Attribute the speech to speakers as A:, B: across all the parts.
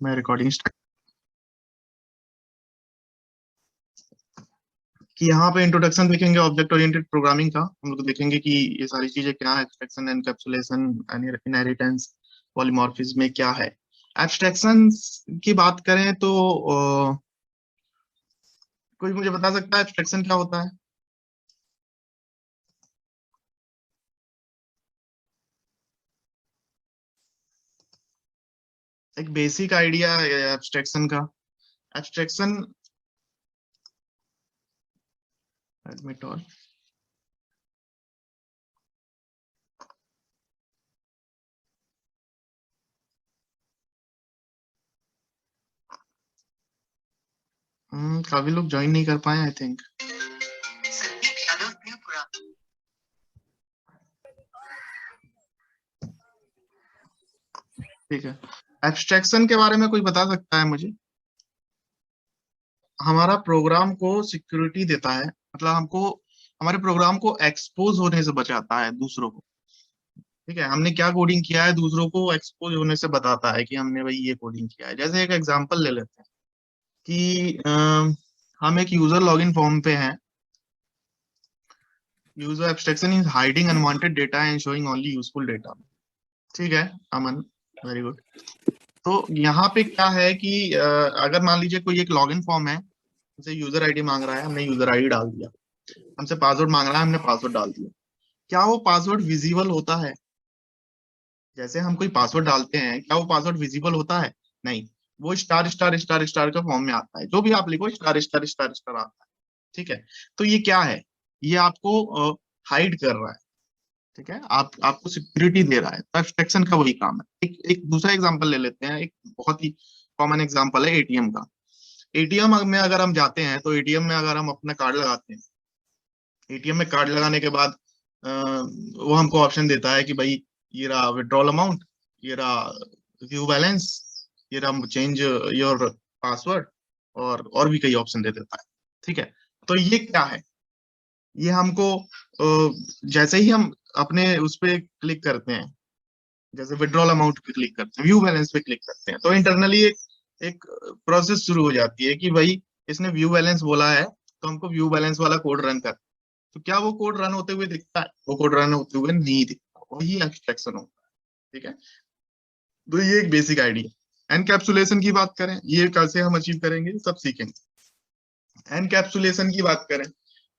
A: मैं रिकॉर्डिंग कि यहाँ पे इंट्रोडक्शन देखेंगे ऑब्जेक्ट ओरिएंटेड प्रोग्रामिंग का। हम लोग देखेंगे कि ये सारी चीजें क्या है, एब्स्ट्रैक्शन, एनकैप्सुलेशन, इनहेरिटेंस, पॉलीमॉर्फिज्म में क्या है। एब्स्ट्रैक्शन की बात करें तो कोई मुझे बता सकता है एब्स्ट्रैक्शन क्या होता है? एक बेसिक आइडिया एब्स्ट्रैक्शन का। एब्स्ट्रैक्शन एडमिट ऑल काफी लोग ज्वाइन नहीं कर पाए आई थिंक। ठीक है, एब्स्ट्रैक्शन के बारे में कोई बता सकता है मुझे? हमारा प्रोग्राम को सिक्योरिटी देता है, मतलब हमको हमारे प्रोग्राम को एक्सपोज होने से बचाता है दूसरों को। ठीक है, हमने क्या कोडिंग किया है दूसरों को एक्सपोज होने से बताता है कि हमने भाई ये कोडिंग किया है। जैसे एक एग्जांपल ले लेते हैं कि हम एक यूजर लॉगिन फॉर्म पे हैं। User abstraction is hiding unwanted data and showing only useful data. ठीक है अमन, वेरी गुड। तो यहाँ पे क्या है कि अगर मान लीजिए कोई एक लॉगिन फॉर्म है, जैसे यूजर आईडी मांग रहा है, हमने यूजर आईडी डाल दिया। हमसे पासवर्ड मांग रहा है, हमने पासवर्ड डाल दिया। क्या वो पासवर्ड विजिबल होता है? जैसे हम कोई पासवर्ड डालते हैं, क्या वो पासवर्ड विजिबल होता है? नहीं। वो स्टार स्टार स्टार स्टार का फॉर्म में आता है, जो भी आप लिखो स्टार स्टार स्टार स्टार आता है। ठीक है, तो ये क्या है? ये आपको हाइड कर रहा है। ठीक है, आपको सिक्योरिटी दे रहा है। तो एब्स्ट्रैक्शन का वही काम है। एक दूसरा एग्जांपल ले लेते हैं, एक बहुत ही कॉमन एग्जांपल है एटीएम का। एटीएम में अगर हम जाते हैं तो एटीएम में अगर हम अपना कार्ड लगाते हैं, एटीएम में कार्ड लगाने के बाद वो हमको ऑप्शन देता है कि भाई ये रहा विड्रॉल अमाउंट, ये रहा व्यू बैलेंस, ये रहा चेंज योर पासवर्ड, और भी कई ऑप्शन दे देता है। ठीक है, तो ये क्या है? ये हमको जैसे ही हम अपने उस पे क्लिक करते हैं, जैसे विड्रॉल अमाउंट पे क्लिक करते हैं, व्यू बैलेंस पे क्लिक करते हैं, तो इंटरनली एक प्रोसेस शुरू हो जाती है कि भाई इसने व्यू बैलेंस बोला है, तो हमको व्यू बैलेंस वाला कोड रन कर। तो क्या वो कोड रन होते हुए दिखता है? वो कोड रन होते हुए नहीं दिखता, वही एब्स्ट्रैक्शन होता है। ठीक है, तो ये एक बेसिक आइडिया। एनकैप्सुलेशन की बात करें, ये कैसे हम अचीव करेंगे सब सीखेंगे। एनकैप्सुलेशन की बात करें,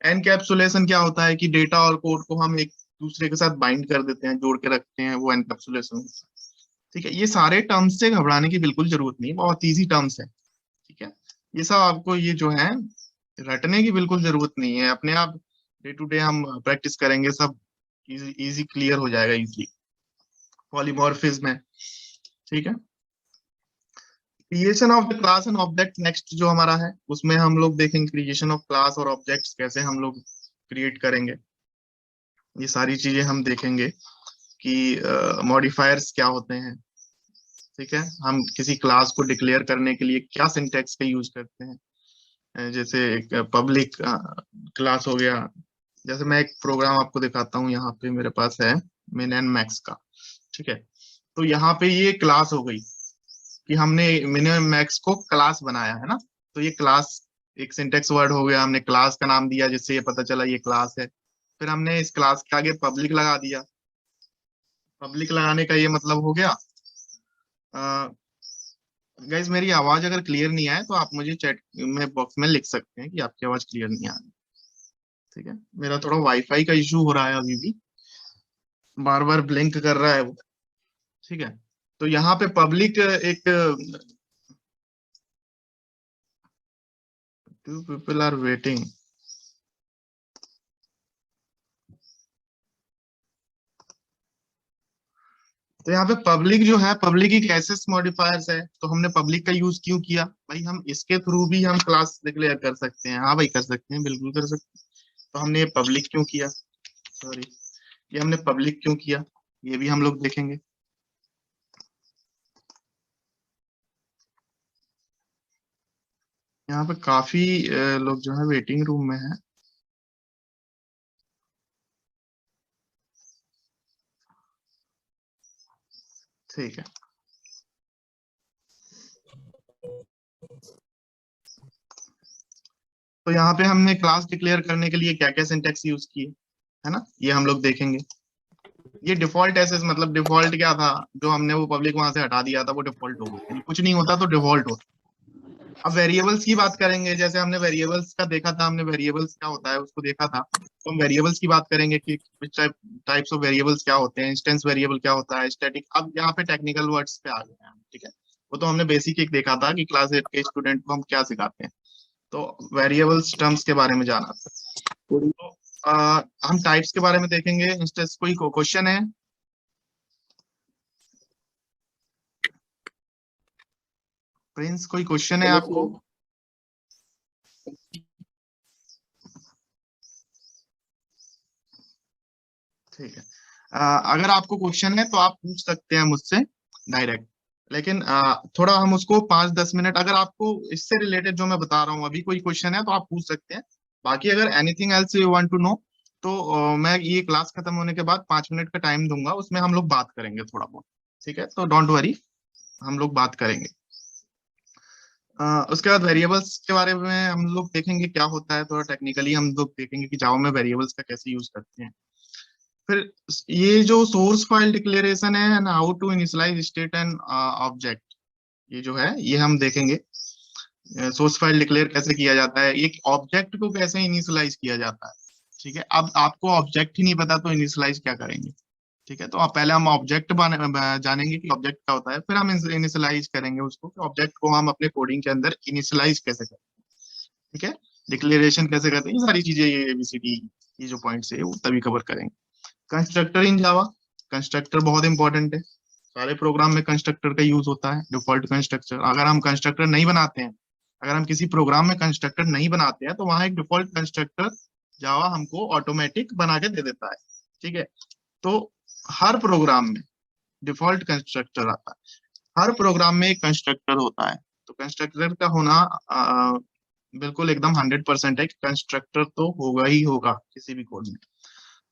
A: एनकैप्सुलेशन क्या होता है कि डेटा और कोड को हम एक दूसरे के साथ बाइंड कर देते हैं, जोड़ के रखते हैं, वो एनकैप्सुलेशन होता है। ठीक है, ये सारे टर्म्स से घबराने की बिल्कुल जरूरत नहीं, बहुत इजी टर्म्स है। ठीक है, ये सब आपको ये जो है रटने की बिल्कुल जरूरत नहीं है, अपने आप डे टू डे हम प्रैक्टिस करेंगे, सब इजी इजी क्लियर हो जाएगा इजीली। पॉलीमॉर्फिज्म है। ठीक है, creation of the class and object next जो हमारा है, उसमें हम लोग देखेंगे क्रिएशन ऑफ क्लास और ऑब्जेक्ट्स कैसे हम लोग क्रिएट करेंगे। ये सारी चीजें हम देखेंगे कि मॉडिफायर्स क्या होते हैं। ठीक है, हम किसी क्लास को डिक्लेयर करने के लिए क्या सिंटैक्स का यूज करते हैं। जैसे एक पब्लिक क्लास हो गया। जैसे मैं एक प्रोग्राम आपको दिखाता हूँ, यहाँ पे मेरे पास है मिन एंड मैक्स का। ठीक है, तो यहाँ पे ये क्लास हो गई कि हमने मिन एंड मैक्स को क्लास बनाया है ना। तो ये क्लास एक सिंटेक्स वर्ड हो गया, हमने क्लास का नाम दिया जिससे ये पता चला ये क्लास है। फिर हमने इस क्लास के आगे पब्लिक लगा दिया। पब्लिक लगाने का ये मतलब हो गया। गाइज मेरी आवाज अगर क्लियर नहीं आए तो आप मुझे चैट में बॉक्स में लिख सकते हैं कि आपकी आवाज क्लियर नहीं आ रही। ठीक है, मेरा थोड़ा वाईफाई का इशू हो रहा है अभी भी, बार बार ब्लिंक कर रहा है वो। ठीक है, तो यहाँ पे पब्लिक एक टू पीपल आर वेटिंग। तो यहाँ पे पब्लिक जो है, पब्लिक एक एसेस मॉडिफायर्स है, तो हमने पब्लिक का यूज क्यों किया? भाई हम इसके थ्रू भी हम क्लास डिक्लेयर कर सकते हैं। हाँ भाई कर सकते हैं, बिल्कुल कर सकते हैं। तो हमने ये पब्लिक क्यों किया? सॉरी, ये हमने पब्लिक क्यों किया, ये भी हम लोग देखेंगे। यहाँ पे काफी लोग जो है वेटिंग रूम में है। ठीक है, तो यहाँ पे हमने क्लास डिक्लेयर करने के लिए क्या क्या सिंटेक्स यूज किए, है ना, ये हम लोग देखेंगे। ये डिफॉल्ट एसेस मतलब डिफॉल्ट क्या था, जो हमने वो पब्लिक वहां से हटा दिया था वो डिफॉल्ट हो गया, यानी कुछ नहीं होता तो डिफॉल्ट होता। अब वेरिएबल्स की बात करेंगे, जैसे हमने वेरिएबल्स का देखा था, हमने वेरिएबल्स क्या होता है उसको देखा था, तो हम वेरिएबल्स की बात करेंगे कि टाइप्स ऑफ वेरिएबल्स क्या होते हैं, इंस्टेंस वेरिएबल क्या होता है, स्टैटिक। अब यहाँ पे टेक्निकल वर्ड्स पे आ गए हैं, ठीक है। वो तो हमने बेसिक एक देखा था कि क्लास 8 के स्टूडेंट को हम क्या सिखाते हैं, तो वेरिएबल्स टर्म्स के बारे में जाना था। तो हम टाइप्स के बारे में देखेंगे। इंस्टेंस कोई क्वेश्चन है? प्रिंस कोई क्वेश्चन है आपको? ठीक है। अगर आपको क्वेश्चन है तो आप पूछ सकते हैं मुझसे डायरेक्ट, लेकिन थोड़ा हम उसको 5-10 मिनट, अगर आपको इससे रिलेटेड जो मैं बता रहा हूँ अभी कोई क्वेश्चन है तो आप पूछ सकते हैं। बाकी अगर anything else you want to know, तो मैं ये क्लास खत्म होने के बाद 5 मिनट का टाइम दूंगा, उसमें हम लोग बात करेंगे थोड़ा बहुत, ठीक है, तो डोंट वरी, हम लोग बात करेंगे। उसके बाद वेरिएबल्स के बारे में हम लोग देखेंगे क्या होता है, थोड़ा टेक्निकली हम लोग देखेंगे कि जावा में वेरिएबल्स का कैसे यूज करते हैं। फिर ये जो सोर्स फाइल डिक्लेरेशन है ना, how to initialize state and object, ये जो है ये हम देखेंगे। सोर्स फाइल डिक्लेयर कैसे किया जाता है, एक ऑब्जेक्ट को कैसे इनिशियलाइज किया जाता है, ठीक है। अब आपको ऑब्जेक्ट ही नहीं पता तो इनिशियलाइज क्या करेंगे, ठीक है। तो अब पहले हम ऑब्जेक्ट जानेंगे कि ऑब्जेक्ट क्या होता है, फिर हम इनिशियलाइज करेंगे उसको, कि ऑब्जेक्ट को हम अपने कोडिंग के अंदर इनिशियलाइज कैसे करें, ठीक है। डिक्लेरेशन कैसे करते हैं, ये सारी चीजें, ये एबीसीडी, ये जो पॉइंट्स है वो तभी कवर करेंगे। कंस्ट्रक्टर इन जावा, कंस्ट्रक्टर बहुत इंपॉर्टेंट है, सारे प्रोग्राम में कंस्ट्रक्टर का यूज होता है। डिफॉल्ट कंस्ट्रक्टर, अगर हम कंस्ट्रक्टर नहीं बनाते हैं, अगर हम किसी प्रोग्राम में कंस्ट्रक्टर नहीं बनाते हैं तो वहां एक डिफॉल्ट कंस्ट्रक्टर जावा हमको ऑटोमेटिक बना के दे देता है, ठीक है। तो हर प्रोग्राम में डिफॉल्ट कंस्ट्रक्टर आता है, हर प्रोग्राम में एक कंस्ट्रक्टर होता है। तो कंस्ट्रक्टर का होना बिल्कुल एकदम 100% है कि कंस्ट्रक्टर तो होगा ही होगा किसी भी कोड में।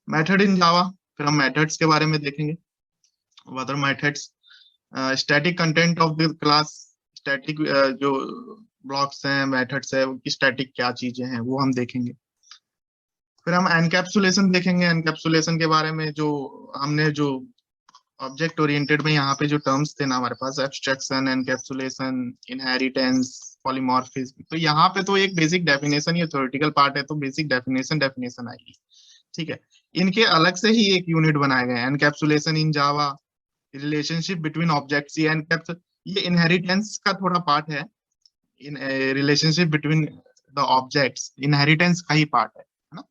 A: मेथड इन जावा, फिर हम मेथड्स के बारे में देखेंगे। Other methods, static content of the class, static जो ब्लॉक्स हैं, मेथड्स है, उनकी स्टैटिक क्या चीजें हैं वो हम देखेंगे। फिर हम एनकैप्सुलेशन देखेंगे। एनकैप्सुलेशन के बारे में जो हमने जो ऑब्जेक्ट ओरिएंटेड में यहाँ पे जो टर्म्स थे ना हमारे पास, एब्स्ट्रैक्शन, एनकैप्सुलेशन, इनहेरिटेंस, पॉलीमॉर्फिज्म, तो यहाँ पे तो एक बेसिक डेफिनेशन, ये थ्योरेटिकल पार्ट है तो बेसिक डेफिनेशन डेफिनेशन आएगी, ठीक है। इनके अलग से ही एक यूनिट बनाए गए हैं, एनकैप्सुलेशन इन जावा, रिलेशनशिप बिटवीन ऑब्जेक्ट्स, ये इनहेरिटेंस का थोड़ा पार्ट है। In relationship between the objects inheritance का ही पार्ट है ना।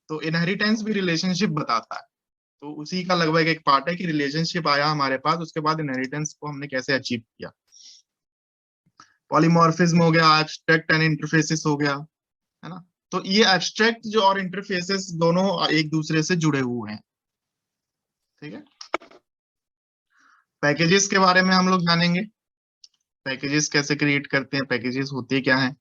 A: तो इनहेरिटेंस भी रिलेशनशिप बताता है, तो उसी का लगभग एक पार्ट है कि रिलेशनशिप आया हमारे पास, उसके बाद इनहेरिटेंस को हमने कैसे अचीव किया। पॉलीमॉर्फिज्म हो गया, एब्स्ट्रैक्ट एंड इंटरफेसेस हो गया, है ना। तो ये एब्स्ट्रैक्ट जो और इंटरफेसेस दोनों एक दूसरे से जुड़े हुए हैं, ठीक है। पैकेजेस के बारे में हम लोग जानेंगे, पैकेजेस कैसे क्रिएट करते हैं, पैकेजेस होते क्या हैं।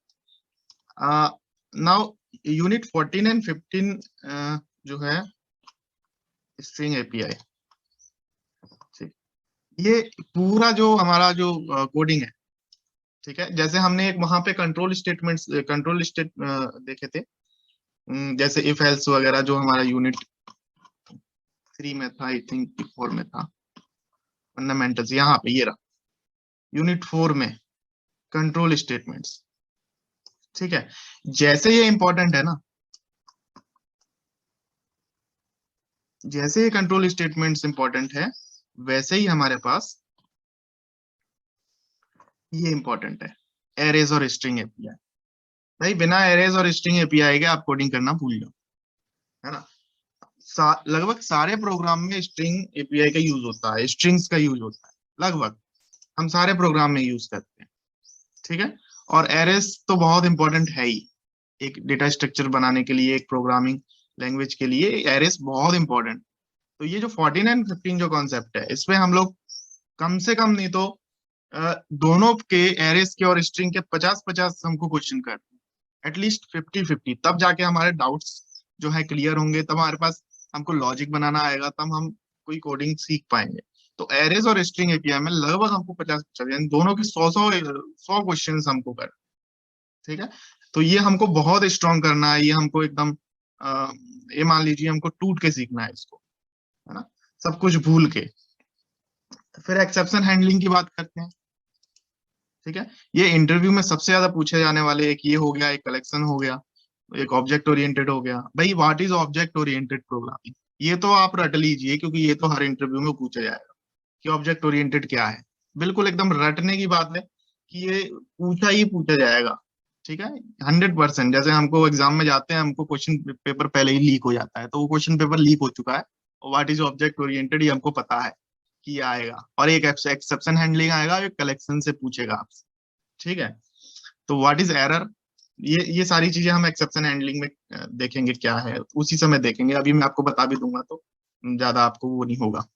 A: नाउ यूनिट 14 एंड 15 जो है स्ट्रिंग एपीआई, ठीक, ये पूरा जो हमारा जो कोडिंग है, ठीक है। जैसे हमने एक वहां पे कंट्रोल स्टेट देखे थे, जैसे इफ एल्स वगैरह, जो हमारा यूनिट 3 में था, आई थिंक 4 में था, फंडामेंटल्स, यहाँ पे ये रहा यूनिट 4 में कंट्रोल स्टेटमेंट्स, ठीक है। जैसे ये इंपॉर्टेंट है ना, जैसे ये कंट्रोल स्टेटमेंट्स इंपॉर्टेंट है, वैसे ही हमारे पास ये इंपॉर्टेंट है, एरेज और स्ट्रिंग एपीआई। भाई बिना एरेज और स्ट्रिंग एपीआई के आप कोडिंग करना भूल जाओ, है ना। लगभग सारे प्रोग्राम में स्ट्रिंग एपीआई का यूज होता है, स्ट्रिंग्स का यूज होता है, लगभग हम सारे प्रोग्राम में यूज करते हैं, ठीक है। और एरेज तो बहुत इंपॉर्टेंट है ही, एक डेटा स्ट्रक्चर बनाने के लिए, एक प्रोग्रामिंग लैंग्वेज के लिए एरेज बहुत इंपॉर्टेंट। तो ये जो 14 एंड 15 जो कॉन्सेप्ट है, इसमें हम लोग कम से कम नहीं तो दोनों के, एरेस के और स्ट्रिंग के 50-50 हमको क्वेश्चन करते हैं, एटलीस्ट 50-50, तब जाके हमारे डाउट्स जो है क्लियर होंगे, तब हमारे पास हमको लॉजिक बनाना आएगा, तब हम कोई कोडिंग सीख पाएंगे। तो एरेस और स्ट्रिंग एपीआई में लगभग हमको 50-50 यानी दोनों के 100 क्वेश्चन हमको कर, ठीक है। तो ये हमको बहुत स्ट्रॉन्ग करना है, ये हमको एकदम ये मान लीजिए हमको टूट के सीखना है इसको, है ना, सब कुछ भूल के। फिर एक्सेप्शन हैंडलिंग की बात करते हैं। ठीक है, ये इंटरव्यू में सबसे ज्यादा पूछे जाने वाले, एक ये हो गया, एक कलेक्शन हो गया, एक ऑब्जेक्ट ओरिएंटेड हो गया। भाई what is object oriented programming, ये तो आप रट लीजिए, क्योंकि ये तो हर इंटरव्यू में पूछा जाएगा कि ऑब्जेक्ट ओरिएंटेड क्या है। बिल्कुल एकदम रटने की बात है कि ये पूछा ही पूछा जाएगा। ठीक है, 100%। जैसे हमको एग्जाम में जाते हैं, हमको क्वेश्चन पेपर पहले ही लीक हो जाता है, तो वो क्वेश्चन पेपर लीक हो चुका है और व्हाट इज ऑब्जेक्ट ओरिएंटेड ये हमको पता है कि ये आएगा, और एक एक्सेप्शन हैंडलिंग आएगा, एक कलेक्शन से पूछेगा आपसे। ठीक है, तो व्हाट इज एरर, ये सारी चीजें हम एक्सेप्शन हैंडलिंग में देखेंगे क्या है, उसी समय देखेंगे। अभी मैं आपको बता भी दूंगा तो ज्यादा आपको वो नहीं होगा।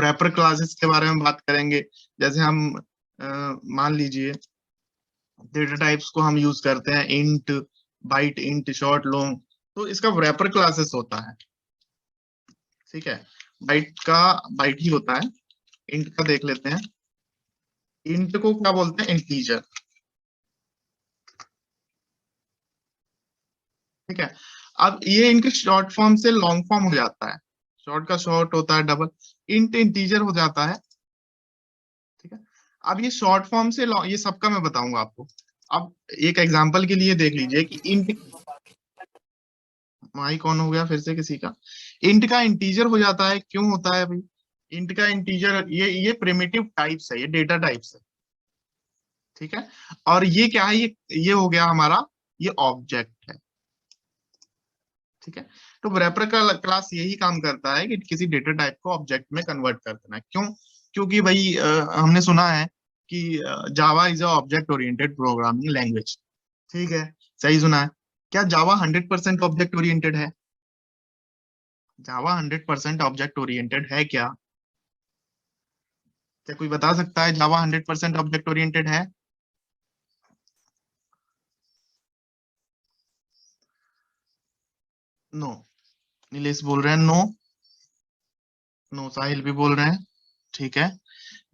A: रैपर क्लासेस के बारे में बात करेंगे। जैसे हम मान लीजिए डेटा टाइप्स को हम यूज करते हैं, int, byte, int, short, long, तो इसका रैपर क्लासेस होता है। ठीक है, बाइट का बाइट ही होता है। इंट का देख लेते हैं, इंट को क्या बोलते हैं, इंटीजर। ठीक है, अब ये इनके शॉर्ट फॉर्म से लॉन्ग फॉर्म हो जाता है, शॉर्ट का शॉर्ट होता है डबल, इंट इंटीजर हो जाता है। ठीक है, अब ये शॉर्ट फॉर्म से ये सबका मैं बताऊंगा आपको। अब एक एग्जांपल के लिए देख लीजिए कि इंट, माइक ऑन हो गया फिर से किसी का, इंट का इंटीजर हो जाता है, क्यों होता है भाई? इंट का इंटीजर, ये प्रिमिटिव टाइप्स है, ये डेटा टाइप्स है। ठीक है, और ये क्या है, ये हो गया हमारा, ये ऑब्जेक्ट है। ठीक है, तो रैपर का क्लास यही काम करता है कि किसी डेटा टाइप को ऑब्जेक्ट में कन्वर्ट कर देना। क्यों? क्योंकि भाई हमने सुना है कि Java is a object oriented programming language. ठीक है, सही सुना है। क्या जावा 100% ऑब्जेक्ट ओरिएंटेड है? जावा 100% ऑब्जेक्ट ओरिएंटेड है क्या? क्या कोई बता सकता है जावा 100% ऑब्जेक्ट ओरिएंटेड है? नो। नीलेश बोल रहे हैं नो। नो, साहिल भी बोल रहे हैं। ठीक है,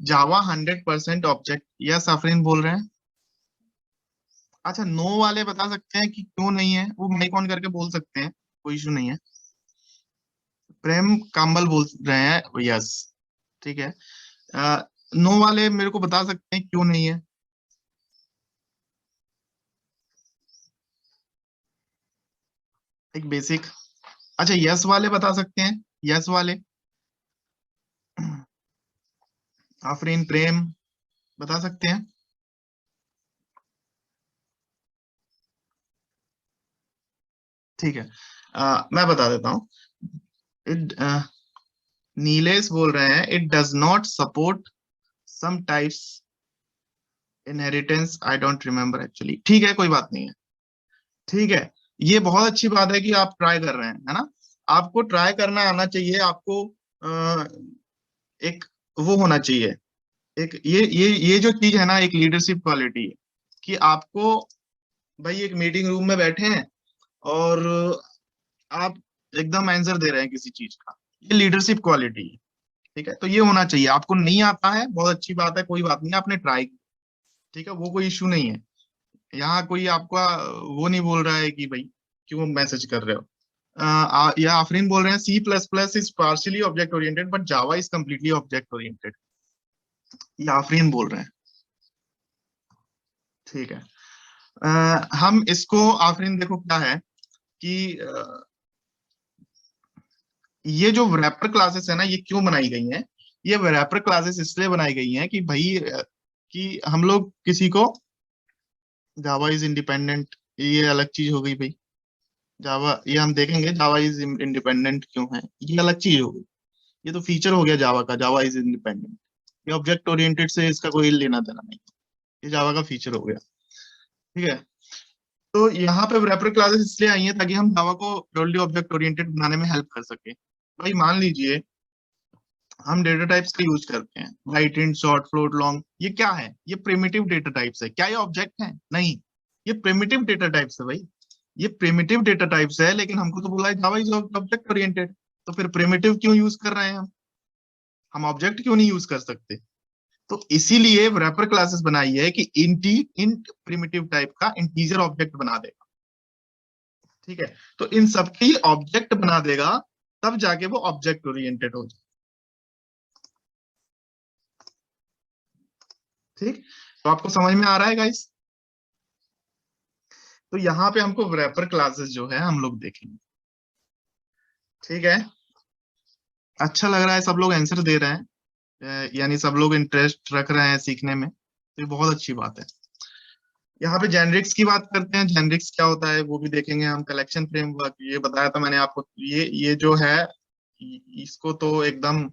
A: जावा 100% ऑब्जेक्ट, यस आफरीन बोल रहे हैं। अच्छा, नो वाले बता सकते हैं कि क्यों नहीं है? वो माइक ऑन करके बोल सकते हैं, कोई इशू नहीं है। प्रेम काम्बल बोल रहे हैं यस। ठीक है, नो वाले मेरे को बता सकते हैं क्यों नहीं है? एक बेसिक। अच्छा, यस वाले बता सकते हैं, यस वाले आफरीन, प्रेम, बता सकते हैं? ठीक है, मैं बता देता हूँ। इट, नीलेश बोल रहे हैं it does not support some types inheritance, I don't remember actually. ठीक है, कोई बात नहीं है। ठीक है, ये बहुत अच्छी बात है कि आप ट्राई कर रहे हैं, है ना। आपको ट्राई करना आना चाहिए, आपको एक वो होना चाहिए, एक ये जो चीज है ना, एक लीडरशिप क्वालिटी है कि आपको, भाई एक मीटिंग रूम में बैठे हैं और आप एकदम आंसर दे रहे हैं किसी चीज का, ये लीडरशिप क्वालिटी है। ठीक है, तो ये होना चाहिए। आपको नहीं आता है, बहुत अच्छी बात है, कोई बात नहीं, आपने ट्राई। ठीक है, वो कोई इश्यू नहीं है। यहाँ कोई आपका वो नहीं बोल रहा है कि भाई क्यों मैसेज कर रहे हो। या आफरीन बोल रहे हैं C plus plus is partially object oriented but Java is completely object oriented, ये आफरीन बोल रहे हैं। ठीक है, हम इसको, आफरीन देखो क्या है कि ये जो रैपर क्लासेस है ना, ये क्यों बनाई गई हैं? ये रैपर क्लासेस इसलिए बनाई गई हैं कि भाई कि हम लोग किसी को, जावा इज इंडिपेंडेंट, ये अलग चीज हो गई भाई। जावा, ये हम देखेंगे जावा इज इंडिपेंडेंट क्यों है, ये अलग चीज हो गई। ये तो फीचर हो गया जावा का, जावा इज इंडिपेंडेंट। ये ऑब्जेक्ट ओरिएंटेड से इसका कोई लेना देना नहीं, ये जावा का फीचर हो गया। ठीक है, तो यहाँ पे रैपर क्लासेस इसलिए आई हैं ताकि हम जावा को प्योरली ऑब्जेक्ट ओरिएंटेड बनाने में हेल्प कर सके। भाई मान लीजिए हम डेटा टाइप्स का यूज करते हैं, right, int, short, float, long, ये क्या है? ये प्रिमिटिव डेटा टाइप्स है। क्या ये ऑब्जेक्ट है? नहीं, ये प्रिमिटिव डेटा टाइप्स है भाई, ये प्रिमिटिव डेटा टाइप्स है। लेकिन हमको तो बोला है जावा इज ऑब्जेक्ट ओरिएंटेड, तो फिर प्रिमिटिव क्यों यूज कर रहे हैं हम ऑब्जेक्ट क्यों नहीं यूज कर सकते? तो इसीलिए रैपर क्लासेस बनाई है कि इंट प्रिमिटिव टाइप का इंटीजर ऑब्जेक्ट बना देगा। ठीक है, तो इन सबकी ऑब्जेक्ट बना देगा, तब जाके वो ऑब्जेक्ट ओरिएंटेड हो जाए। ठीक, तो आपको समझ में आ रहा है गाइस? तो यहाँ पे हमको रैपर क्लासेस जो है हम लोग देखेंगे। ठीक है, अच्छा लग रहा है, सब लोग आंसर दे रहे हैं, यानी सब लोग इंटरेस्ट रख रहे हैं सीखने में, तो ये बहुत अच्छी बात है। यहाँ पे जेनरिक्स की बात करते हैं। जेनरिक्स क्या होता है वो भी देखेंगे हम। कलेक्शन फ्रेमवर्क, ये बताया था मैंने आपको, ये जो है, इसको तो एकदम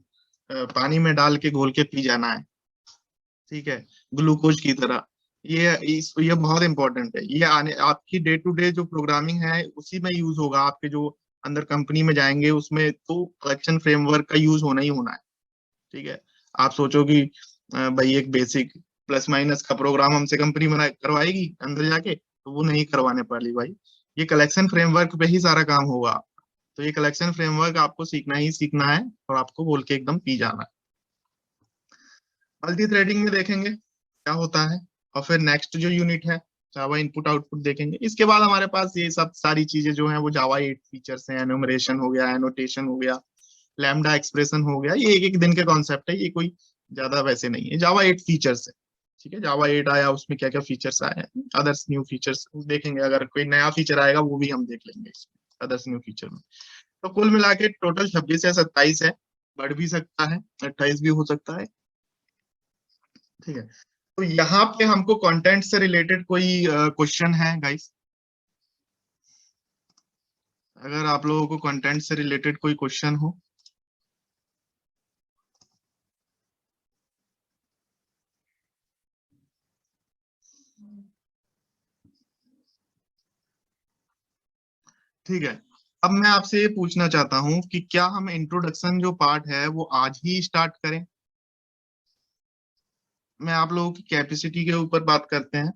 A: पानी में डाल के घोल के पी जाना है। ठीक है, ग्लूकोज की तरह। ये बहुत इंपॉर्टेंट है। ये आने आपकी डे टू डे जो प्रोग्रामिंग है उसी में यूज होगा। आपके जो अंदर कंपनी में जाएंगे उसमें तो कलेक्शन फ्रेमवर्क का यूज होना ही होना है। ठीक है, आप सोचो कि भाई एक बेसिक प्लस माइनस का प्रोग्राम हमसे कंपनी बना करवाएगी अंदर जाके, तो वो नहीं करवाने वाली भाई। ये कलेक्शन फ्रेमवर्क पे ही सारा काम होगा। तो ये कलेक्शन फ्रेमवर्क आपको सीखना ही सीखना है, और आपको बोल के एकदम पी जाना है। मल्टी थ्रेडिंग में देखेंगे क्या होता है, और फिर नेक्स्ट जो यूनिट है जावा इनपुट आउटपुट देखेंगे। इसके बाद हमारे पास ये सब सारी चीजें जो हैं वो जावा 8 फीचर्स हैं। एनुमरेशन हो गया, एनोटेशन हो गया, लैम्डा एक्सप्रेशन हो गया। ये एक एक दिन के कॉन्सेप्ट है, ये कोई ज्यादा वैसे नहीं है। जावा 8 फीचर्स है। ठीक है, जावा 8 आया, उसमें क्या क्या फीचर्स आए हैं, अदर्स न्यू फीचर्स देखेंगे। अगर कोई नया फीचर आएगा वो भी हम देख लेंगे इसमें, अदर्स न्यू फीचर में। तो कुल मिला के टोटल 26 या 27 है। बढ़ भी सकता है, 28 भी हो सकता है। ठीक है, तो यहाँ पे हमको कंटेंट से रिलेटेड कोई क्वेश्चन है गाइस? अगर आप लोगों को कंटेंट से रिलेटेड कोई क्वेश्चन हो। ठीक है, अब मैं आपसे ये पूछना चाहता हूँ कि क्या हम इंट्रोडक्शन जो पार्ट है वो आज ही स्टार्ट करें? मैं आप लोगों की कैपेसिटी के ऊपर बात करते हैं,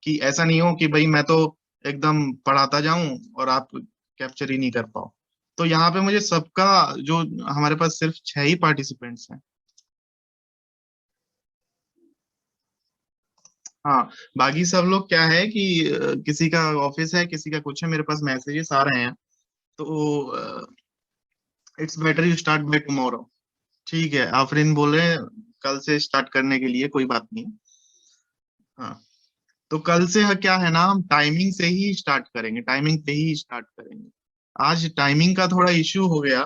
A: कि ऐसा नहीं हो कि भाई मैं तो एकदम पढ़ाता जाऊं और आप कैप्चर ही नहीं कर पाओ। तो यहाँ पे मुझे सबका, जो हमारे पास सिर्फ 6 ही पार्टिसिपेंट्स हैं। हाँ, बाकी सब लोग क्या है कि किसी का ऑफिस है, किसी का कुछ है, मेरे पास मैसेजेस आ रहे हैं। तो it's better you start by tomorrow. ठीक है, आफरीन बोल रहे हैं कल से स्टार्ट करने के लिए, कोई बात नहीं। हाँ, तो कल से क्या है ना, हम टाइमिंग से ही स्टार्ट करेंगे, टाइमिंग पे ही स्टार्ट करेंगे। आज टाइमिंग का थोड़ा इश्यू हो गया,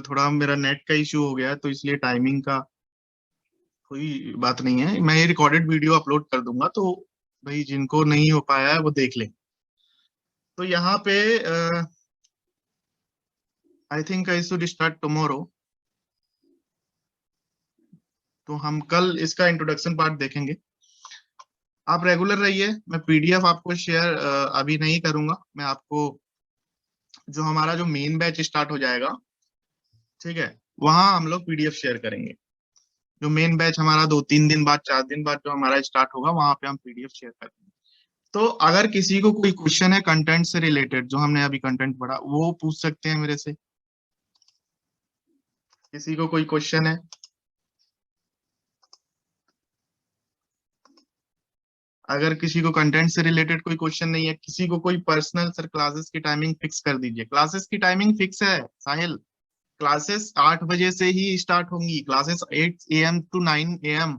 A: थोड़ा मेरा नेट का इश्यू हो गया, तो इसलिए टाइमिंग का कोई बात नहीं है। मैं ये रिकॉर्डेड वीडियो अपलोड कर दूंगा, तो भाई जिनको नहीं हो पाया है वो देख लें। तो यहाँ पे I think I should start tomorrow. तो हम कल इसका इंट्रोडक्शन पार्ट देखेंगे। आप रेगुलर रहिए। मैं पीडीएफ आपको शेयर अभी नहीं करूंगा। मैं आपको, जो हमारा जो मेन बैच स्टार्ट हो जाएगा, ठीक है, वहां हम लोग पीडीएफ शेयर करेंगे। जो मेन बैच हमारा 2-3 दिन बाद, 4 दिन बाद जो हमारा स्टार्ट होगा, वहां पे हम पीडीएफ शेयर करेंगे। तो अगर किसी को कोई क्वेश्चन है कंटेंट से रिलेटेड, जो हमने अभी कंटेंट पढ़ा, वो पूछ सकते हैं मेरे से। किसी को कोई क्वेश्चन है? अगर किसी को कंटेंट से रिलेटेड कोई क्वेश्चन नहीं है, किसी को कोई पर्सनल, सर क्लासेस की टाइमिंग फिक्स कर दीजिए। क्लासेस की टाइमिंग फिक्स है साहिल। क्लासेस 8 बजे से ही स्टार्ट होंगी। Classes 8 AM to 9 AM,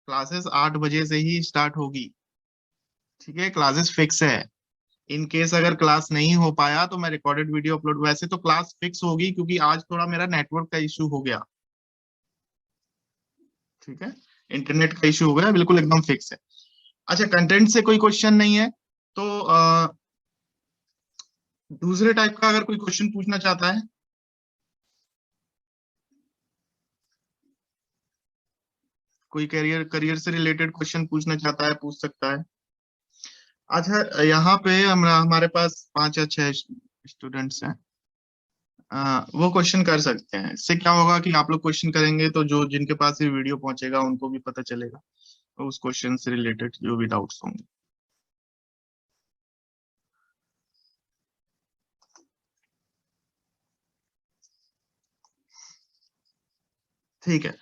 A: classes 8 बजे से ही स्टार्ट होगी। ठीक है, क्लासेस फिक्स है। इन केस अगर क्लास नहीं हो पाया तो मैं रिकॉर्डेड वीडियो अपलोड, वैसे तो क्लास फिक्स होगी, क्योंकि आज थोड़ा मेरा नेटवर्क का इशू हो गया। ठीक है, इंटरनेट का इशू हो गया, बिल्कुल एकदम फिक्स है। अच्छा, कंटेंट से कोई क्वेश्चन नहीं है, तो दूसरे टाइप का अगर कोई क्वेश्चन पूछना चाहता है, कोई करियर करियर से रिलेटेड क्वेश्चन पूछना चाहता है, पूछ सकता है। अच्छा, यहाँ पे हमारे पास 5 या 6 स्टूडेंट्स हैं। वो क्वेश्चन कर सकते हैं। इससे क्या होगा कि आप लोग क्वेश्चन करेंगे तो जो जिनके पास ये वीडियो पहुंचेगा उनको भी पता चलेगा, तो उस क्वेश्चन से रिलेटेड जो भी डाउट्स होंगे। ठीक है,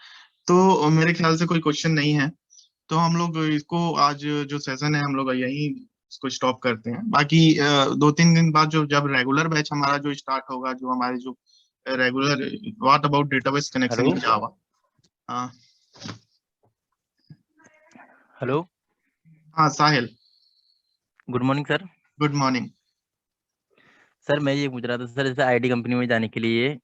A: तो मेरे ख्याल से कोई क्वेश्चन नहीं है, तो हम लोग इसको आज जो सेशन है हम लोग यहीं इसको स्टॉप करते हैं। बाकी 2-3 दिन बाद जो जब रेगुलर बैच हमारा जो स्टार्ट होगा, जो हमारे जो regular what about database connection
B: hello
A: in Java. हाँ
B: हेलो,
A: हाँ Sahil,
B: good morning sir.
A: Good morning.
B: Sir मैं ये पूछ रहा था सर, जैसे आईटी कंपनी में जाने के लिए,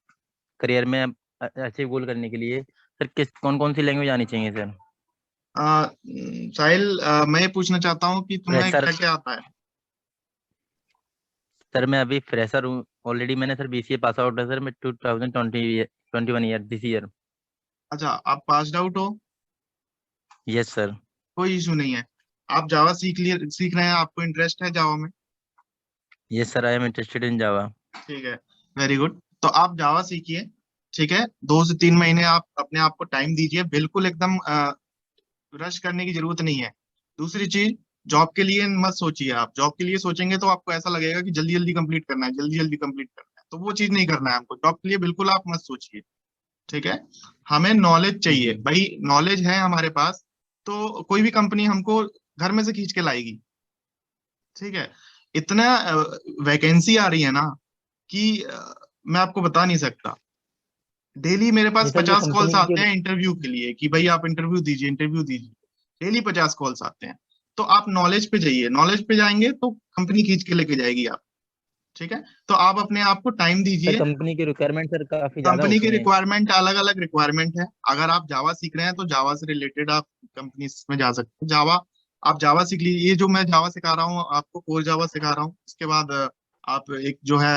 B: करियर में अच्छे गोल करने के लिए सर किस कौन कौन सी लैंग्वेज आनी चाहिए सर?
A: साहिल, मैं ये पूछना चाहता हूँ कि तुम्हें
B: फ्रेशर
A: क्या क्या आता है।
B: सर, मैं अभी फ्रेशर हूँ। ऑलरेडी मैंने सर बीसीए पास आउट है सर, मैं 2021 ईयर दिस ईयर।
A: अच्छा, आप पास्ड आउट हो,
B: यस सर।
A: कोई इशू नहीं है। आप जावा सीख रहे हैं, आपको इंटरेस्ट है जावा में।
B: Yes sir, I am interested in Java.
A: ठीक है, वेरी गुड। तो आप जावा सीखिए, ठीक है। 2 से 3 महीने आप अपने आप को टाइम दीजिए, बिल्कुल एकदम रश करने की जरूरत नहीं है। दूसरी चीज, जॉब के लिए मत सोचिए। आप जॉब के लिए सोचेंगे तो आपको ऐसा लगेगा कि जल्दी जल्दी कंप्लीट करना है, जल्दी जल्दी कंप्लीट करना है, तो वो चीज नहीं करना है हमको। जॉब के लिए बिल्कुल आप मत सोचिए, ठीक है। हमें नॉलेज चाहिए
B: जी
A: भाई, नॉलेज है हमारे पास तो कोई भी कंपनी हमको घर में से खींच के लाएगी, ठीक है। इतना वैकेंसी आ रही है ना कि मैं आपको बता नहीं सकता। डेली मेरे
B: जी
A: पास
B: सर, ये
A: 50 कॉल्स
B: कंपनी
A: आते
B: के
A: हैं इंटरव्यू के लिए कि भाई आप इंटरव्यू दीजिए, इंटरव्यू दीजिए। डेली 50 कॉल्स आते हैं। तो आप नॉलेज पे जाइए, नॉलेज पे जाएंगे तो कंपनी खींच के लेके जाएगी आप, ठीक है। तो आप अपने आप को टाइम
B: सर,
A: दीजिए।
B: कंपनी के रिक्वायरमेंट सर काफी ज्यादा
A: कंपनी की
B: होती हैं।
A: रिक्वायरमेंट अलग अलग रिक्वायरमेंट है। अगर आप जावा सीख रहे हैं तो जावा से रिलेटेड आप कंपनी में जा सकते हैं। जावा, आप जावा सीख लीजिए। ये जो मैं जावा सिखा रहा हूँ आपको, कोर जावा सिखा रहा हूँ। इसके बाद आप एक जो है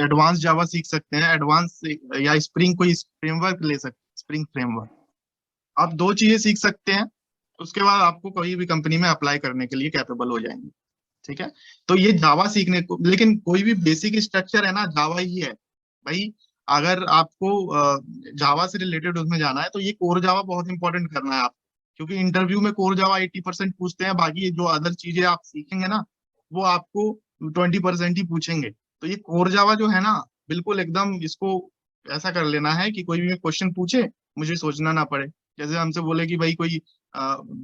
A: एडवांस जावा सीख सकते हैं। एडवांस या स्प्रिंग, कोई फ्रेमवर्क ले सकते हैं, स्प्रिंग फ्रेमवर्क। आप 2 चीजें सीख सकते हैं, उसके बाद आपको कोई भी कंपनी में अप्लाई करने के लिए कैपेबल हो जाएंगे, ठीक है। तो ये जावा सीखने को, लेकिन कोई भी बेसिक स्ट्रक्चर है ना, जावा ही है भाई। अगर आपको जावा से रिलेटेड उसमें जाना है तो ये कोर जावा बहुत इंपॉर्टेंट करना है आप, क्योंकि इंटरव्यू में कोर जावा 80% पूछते हैं। बाकी जो अदर चीजें आप सीखेंगे ना, वो आपको 20% ही पूछेंगे। तो ये कोर जावा जो है ना, बिल्कुल एकदम इसको ऐसा कर लेना है कि कोई भी क्वेश्चन पूछे मुझे सोचना ना पड़े। जैसे हमसे बोले कि भाई कोई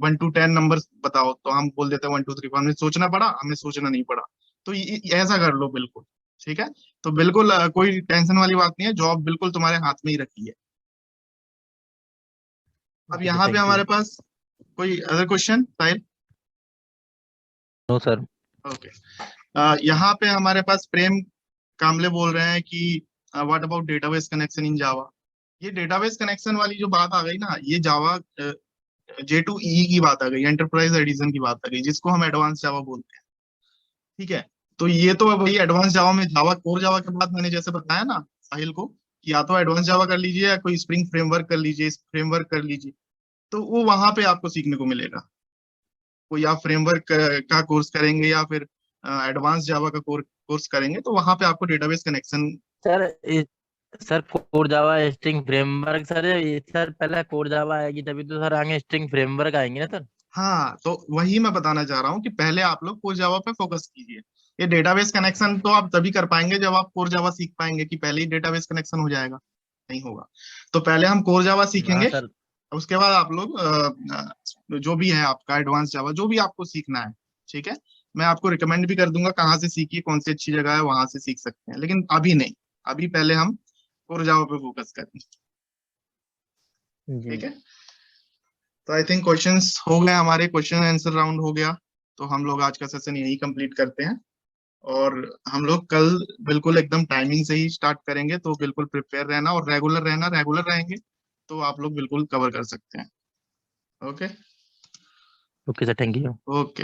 A: 1 to 10 नंबर बताओ, तो हम बोल देते हैं 1 2 3 4। हमें सोचना पड़ा, हमें सोचना नहीं पड़ा। तो ऐसा कर लो बिल्कुल, ठीक है। तो बिल्कुल कोई टेंशन वाली बात नहीं है, जॉब बिल्कुल तुम्हारे हाथ में ही रखी है। अब
B: ओके सर,
A: यहाँ पे
B: थैंक यू।
A: हमारे पास कोई other question Sahil?
B: No sir.
A: Okay. यहाँ पे हमारे पास प्रेम कामले बोल रहे हैं कि what about database connection in Java. ये डेटाबेस कनेक्शन वाली जो बात आ गई ना, ये जावा J2EE की बात आ गई, एंटरप्राइज एडिशन की बात आ गई, जिसको हम एडवांस जावा बोलते हैं, ठीक है। तो ये तो वही एडवांस जावा में, जावा कोर जावा के बाद मैंने जैसे बताया ना साहिल को, कि या तो एडवांस जावा कर लीजिए या कोई स्प्रिंग फ्रेमवर्क कर लीजिए, इस फ्रेमवर्क कर लीजिए। तो वो वहां पे आपको सीखने को मिलेगा। कोई आप फ्रेमवर्क का कोर्स करेंगे या फिर एडवांस जावा का कोर्स करेंगे, तो वहां पे आपको database connection.
B: Sir sir, core Java string framework sir, ये सर पहले कोर जावा आएगी तभी तो सर आगे स्ट्रिंग फ्रेमवर्क आएंगे ना सर।
A: हाँ, तो वही मैं बताना चाह रहा हूँ कि पहले आप लोग कोर जावा पे फोकस कीजिए। ये डेटाबेस कनेक्शन तो आप तभी कर पाएंगे जब आप कोर जावा सीख पाएंगे, कि पहले ही डेटाबेस कनेक्शन हो जाएगा, नहीं होगा। तो पहले हम कोर जावा
B: हाँ
A: सीखेंगे,
B: सर।
A: उसके बाद आप लोग जो भी है आपका एडवांस जावा, जो भी आपको सीखना है, ठीक है। मैं आपको रिकमेंड भी कर दूंगा कहाँ से सीखिए, कौन सी अच्छी जगह है वहां से सीख सकते हैं, लेकिन अभी नहीं। अभी पहले हम कोर जावा पे फोकस करें,
B: जी।
A: ठीक है। तो आई थिंक क्वेश्चंस हो गए हमारे, क्वेश्चन आंसर राउंड हो गया। तो हम लोग आज का सेशन यही कंप्लीट करते हैं। और हम लोग कल बिल्कुल एकदम टाइमिंग से ही स्टार्ट करेंगे, तो बिल्कुल प्रिपेयर रहना और रेगुलर रहना। रेगुलर रहेंगे तो आप लोग बिल्कुल कवर कर सकते हैं। Okay.
B: Okay sir, thank you.
A: Okay.